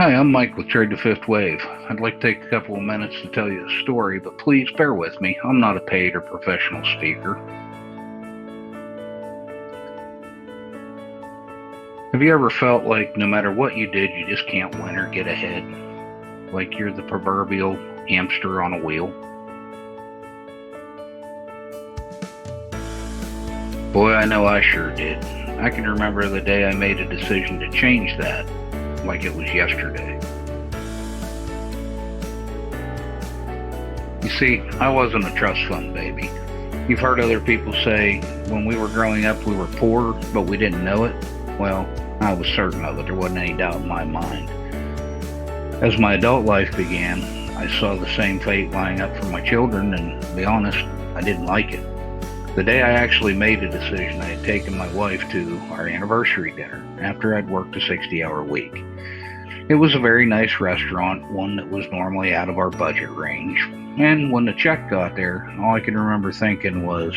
Hi, I'm Mike with Trade the Fifth Wave. I'd like to take a couple of minutes to tell you a story, but please bear with me. I'm not a paid or professional speaker. Have you ever felt like no matter what you did, you just can't win or get ahead? Like you're the proverbial hamster on a wheel? Boy, I know I sure did. I can remember the day I made a decision to change that, like it was yesterday. You see, I wasn't a trust fund baby. You've heard other people say, when we were growing up we were poor, but we didn't know it. Well, I was certain of it. There wasn't any doubt in my mind. As my adult life began, I saw the same fate lying up for my children, and to be honest, I didn't like it. The day I actually made a decision, I had taken my wife to our anniversary dinner after I'd worked a 60-hour week. It was a very nice restaurant, one that was normally out of our budget range. And when the check got there, all I can remember thinking was,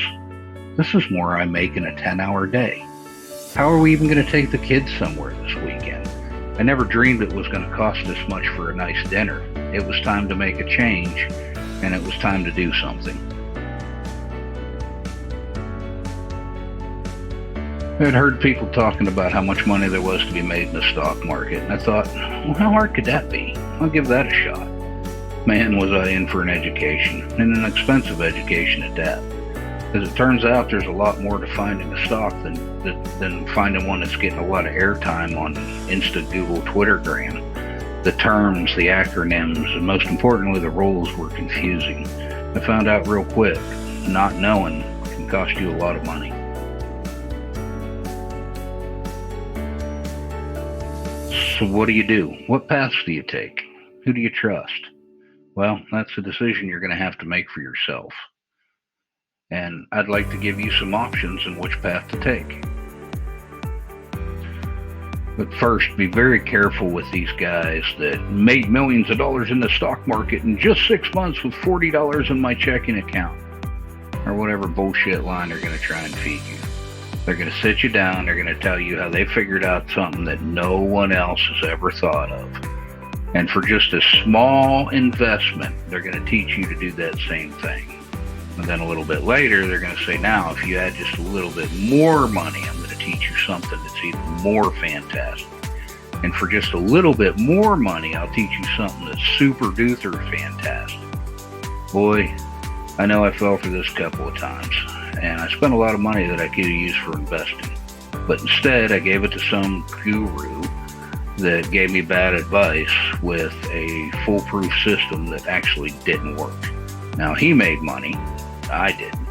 this is more I make in a 10-hour day. How are we even going to take the kids somewhere this weekend? I never dreamed it was going to cost this much for a nice dinner. It was time to make a change, and it was time to do something. I had heard people talking about how much money there was to be made in the stock market, and I thought, well, how hard could that be? I'll give that a shot. Man, was I in for an education, and an expensive education at that. As it turns out, there's a lot more to finding a stock than finding one that's getting a lot of airtime on Insta, Google, Twittergram. The terms, the acronyms, and most importantly, the rules were confusing. I found out real quick, not knowing can cost you a lot of money. So what do? What paths do you take? Who do you trust? Well, that's a decision you're going to have to make for yourself. And I'd like to give you some options in which path to take. But first, be very careful with these guys that made millions of dollars in the stock market in just 6 months with $40 in my checking account. Or whatever bullshit line they're going to try and feed you. They're going to sit you down, they're going to tell you how they figured out something that no one else has ever thought of. And for just a small investment, they're going to teach you to do that same thing. And then a little bit later, they're going to say, now, if you add just a little bit more money, I'm going to teach you something that's even more fantastic. And for just a little bit more money, I'll teach you something that's super duper fantastic. Boy, I know I fell for this a couple of times. And I spent a lot of money that I could have used for investing. But instead, I gave it to some guru that gave me bad advice with a foolproof system that actually didn't work. Now, he made money. I didn't.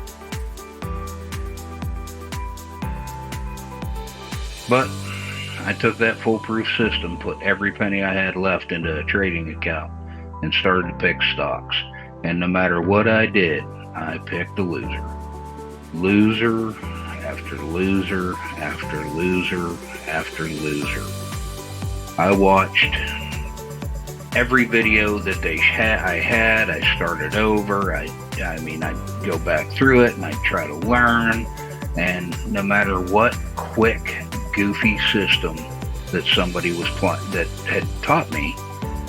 But I took that foolproof system, put every penny I had left into a trading account, and started to pick stocks. And no matter what I did, I picked a loser. Loser after loser after loser after loser. I watched every video that I had. I started over. I'd go back through it and I'd try to learn. And no matter what quick, goofy system that somebody that had taught me,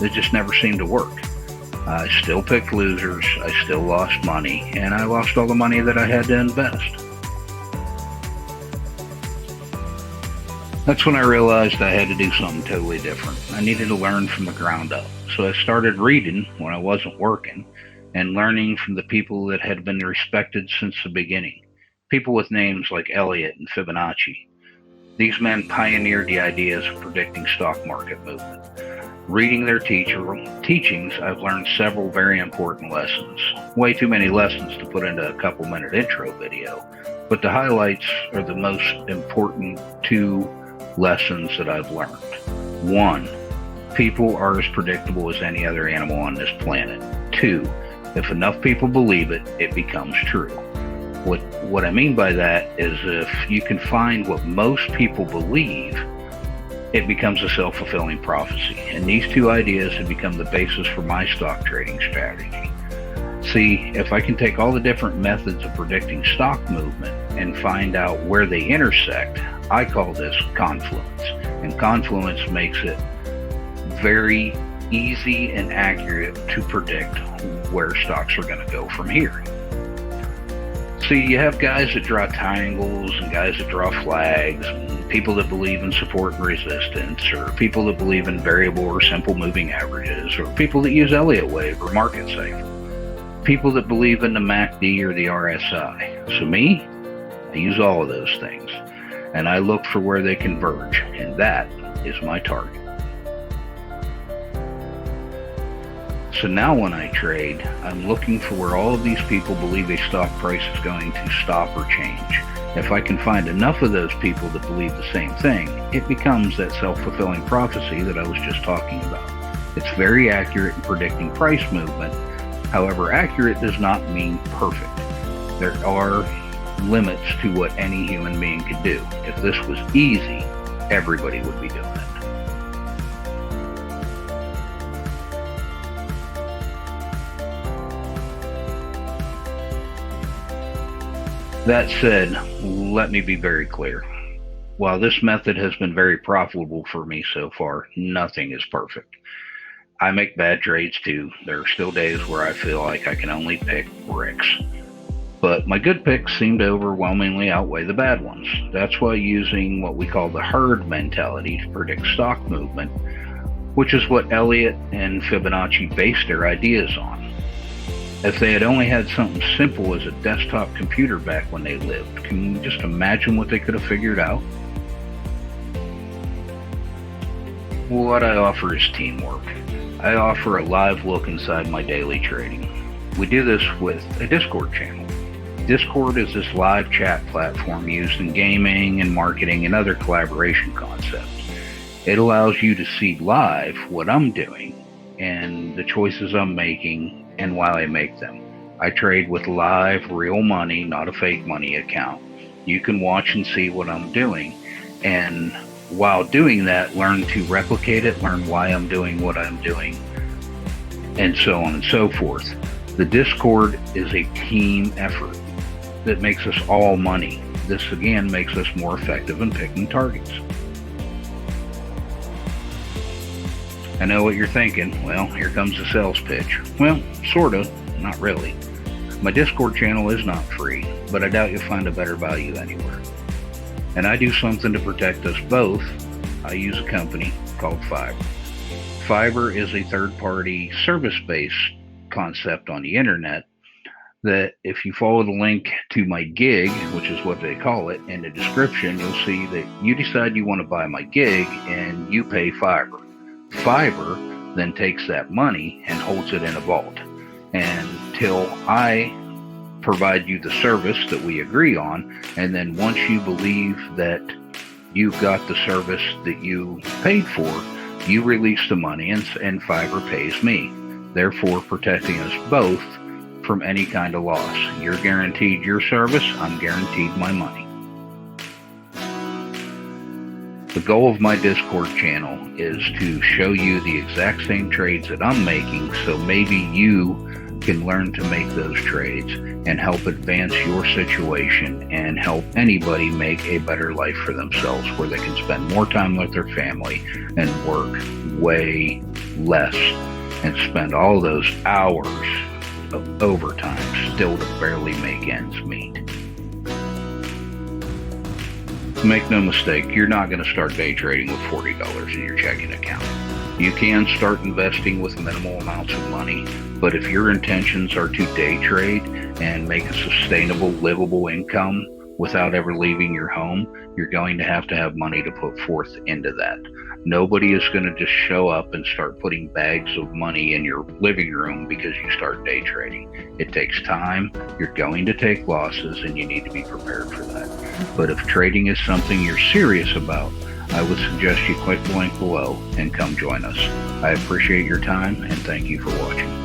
it just never seemed to work. I still picked losers, I still lost money, and I lost all the money that I had to invest. That's when I realized I had to do something totally different. I needed to learn from the ground up. So I started reading when I wasn't working and learning from the people that had been respected since the beginning. People with names like Elliott and Fibonacci. These men pioneered the ideas of predicting stock market movement. Reading their teachings, I've learned several very important lessons. Way too many lessons to put into a couple-minute intro video, but the highlights are the most important two lessons that I've learned. 1, people are as predictable as any other animal on this planet. 2, if enough people believe it, it becomes true. What I mean by that is if you can find what most people believe, it becomes a self-fulfilling prophecy. And these two ideas have become the basis for my stock trading strategy. See, if I can take all the different methods of predicting stock movement and find out where they intersect, I call this confluence. And confluence makes it very easy and accurate to predict where stocks are going to go from here. See, you have guys that draw triangles and guys that draw flags, and people that believe in support and resistance, or people that believe in variable or simple moving averages, or people that use Elliott wave or market safe, people that believe in the MACD or the RSI. So me, I use all of those things, and I look for where they converge, and that is my target. So now when I trade, I'm looking for where all of these people believe a stock price is going to stop or change. If I can find enough of those people that believe the same thing, it becomes that self-fulfilling prophecy that I was just talking about. It's very accurate in predicting price movement. However, accurate does not mean perfect. There are limits to what any human being could do. If this was easy, everybody would be doing it. That said, let me be very clear. While this method has been very profitable for me so far, nothing is perfect. I make bad trades too. There are still days where I feel like I can only pick bricks. But my good picks seem to overwhelmingly outweigh the bad ones. That's why using what we call the herd mentality to predict stock movement, which is what Elliott and Fibonacci based their ideas on. If they had only had something simple as a desktop computer back when they lived, can you just imagine what they could have figured out? What I offer is teamwork. I offer a live look inside my daily trading. We do this with a Discord channel. Discord is this live chat platform used in gaming and marketing and other collaboration concepts. It allows you to see live what I'm doing and the choices I'm making and why I make them. I trade with live, real money, not a fake money account. You can watch and see what I'm doing, and while doing that, learn to replicate it, learn why I'm doing what I'm doing, and so on and so forth. The Discord is a team effort that makes us all money. This again makes us more effective in picking targets. I know what you're thinking. Well, here comes the sales pitch. Well, sorta, not really. My Discord channel is not free, but I doubt you'll find a better value anywhere. And I do something to protect us both. I use a company called Fiverr. Fiverr is a third-party service-based concept on the internet that if you follow the link to my gig, which is what they call it, in the description, you'll see that you decide you want to buy my gig and you pay Fiverr. Fiverr then takes that money and holds it in a vault until I provide you the service that we agree on, and then once you believe that you've got the service that you paid for, you release the money and Fiverr pays me, therefore protecting us both from any kind of loss. You're guaranteed your service, I'm guaranteed my money. The goal of my Discord channel is to show you the exact same trades that I'm making, so maybe you can learn to make those trades and help advance your situation and help anybody make a better life for themselves, where they can spend more time with their family and work way less and spend all those hours of overtime still to barely make ends meet. Make no mistake, you're not going to start day trading with $40 in your checking account. You can start investing with minimal amounts of money, but if your intentions are to day trade and make a sustainable, livable income without ever leaving your home, you're going to have money to put forth into that. Nobody is going to just show up and start putting bags of money in your living room because you start day trading. It takes time, you're going to take losses, and you need to be prepared for that. But if trading is something you're serious about, I would suggest you click the link below and come join us. I appreciate your time and thank you for watching.